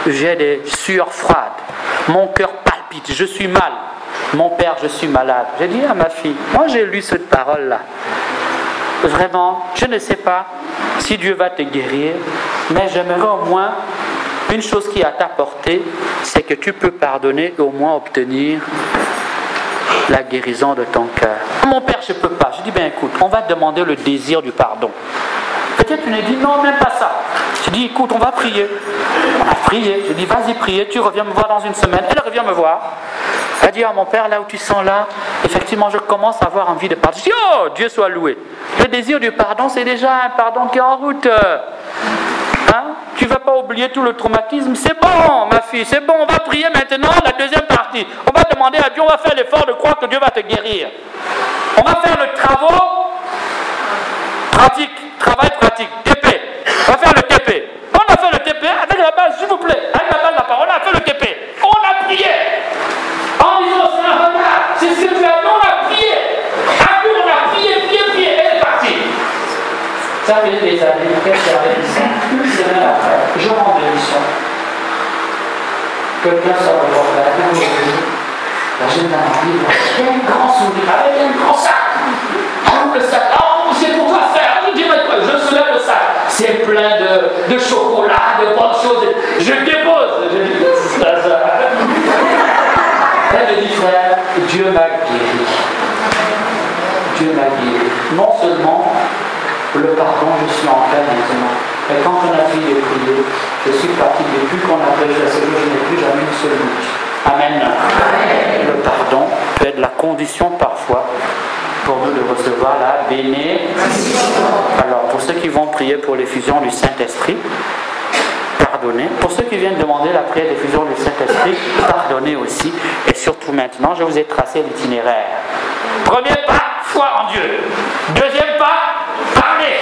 J'ai des sueurs froides. Mon cœur palpite, je suis mal. Mon père, je suis malade. J'ai dit à ma fille, moi j'ai lu cette parole-là. Vraiment, je ne sais pas si Dieu va te guérir, mais j'aimerais au moins une chose qui est à ta portée, c'est que tu peux pardonner et au moins obtenir la guérison de ton cœur. Mon père, je ne peux pas. Je dis, écoute, on va te demander le désir du pardon. Peut-être tu me dis, non, même pas ça. Je dis, écoute, on va prier. On a prié. Je dis, vas-y, prier, tu reviens me voir dans une semaine. Elle revient me voir. Elle dit, mon père, là où tu sens là, effectivement, je commence à avoir envie de pardonner. Je dis, oh, Dieu soit loué. Le désir du pardon, c'est déjà un pardon qui est en route. Tu ne vas pas oublier tout le traumatisme. C'est bon, ma fille, c'est bon. On va prier maintenant la deuxième partie. On va demander à Dieu, on va faire l'effort de croire que Dieu va te guérir. On va faire le travail pratique, TP. On va faire le TP. On a fait le TP avec la base, s'il vous plaît. Avec la base de la parole, on a fait le TP. Ça fait des années que j'avais dit ça. Une semaine après, je rentre de mission. Quelqu'un sort de portail, la jeune dame arrive, il y a un grand sourire, avec un grand sac. J'ouvre le sac, oh, c'est pour toi faire. Je soulève le sac. C'est plein de chocolat, de bonnes choses. Je dépose. Je dis, ça. Elle me dit, frère, Dieu m'a guéri. Dieu m'a guéri. Non seulement le pardon, je suis en paix maintenant. Mais quand on a fini de prier, je suis parti depuis qu'on a prêché la Seigneur, je n'ai plus jamais une seule minute. Amen. Amen. Le pardon peut être la condition parfois pour nous de recevoir la bénédiction. Alors, pour ceux qui vont prier pour l'effusion du Saint-Esprit, pardonnez. Pour ceux qui viennent demander la prière d'effusion du Saint-Esprit, pardonnez aussi. Et surtout maintenant, je vous ai tracé l'itinéraire. Premier pas, foi en Dieu. Deuxième pas, parler.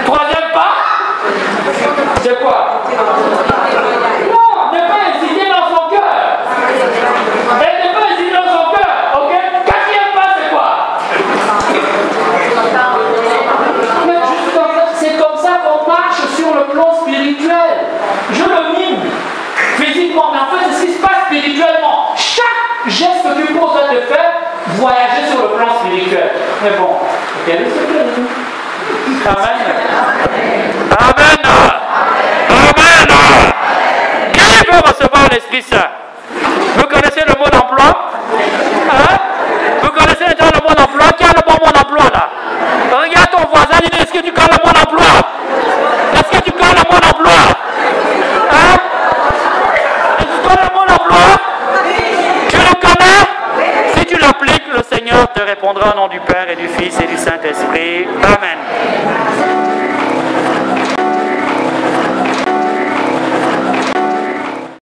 Troisième pas, c'est quoi? Non, ne pas hésiter dans son cœur. Et ne pas hésiter dans son cœur, ok? Quatrième pas, c'est quoi? C'est comme ça qu'on marche sur le plan spirituel. Je le mime physiquement, mais en fait, c'est ce qui se passe spirituellement. Chaque geste que tu poses à te faire, voyager sur le plan spirituel. Mais bon, quel est ce que Amen. Amen. Amen. Qui veut recevoir l'Esprit Saint? Vous connaissez le mot d'emploi? Hein? Vous connaissez déjà le mot d'emploi? Qui a le bon mot d'emploi là? Regarde ton voisin, dis est-ce que tu connais le mot d'emploi? Est-ce que tu connais le mot d'emploi? Hein? Est-ce que tu connais le mot d'emploi? Tu le connais? Si tu l'appliques, le Seigneur te répondra au nom du Père et du Fils et du Saint-Esprit. Amen.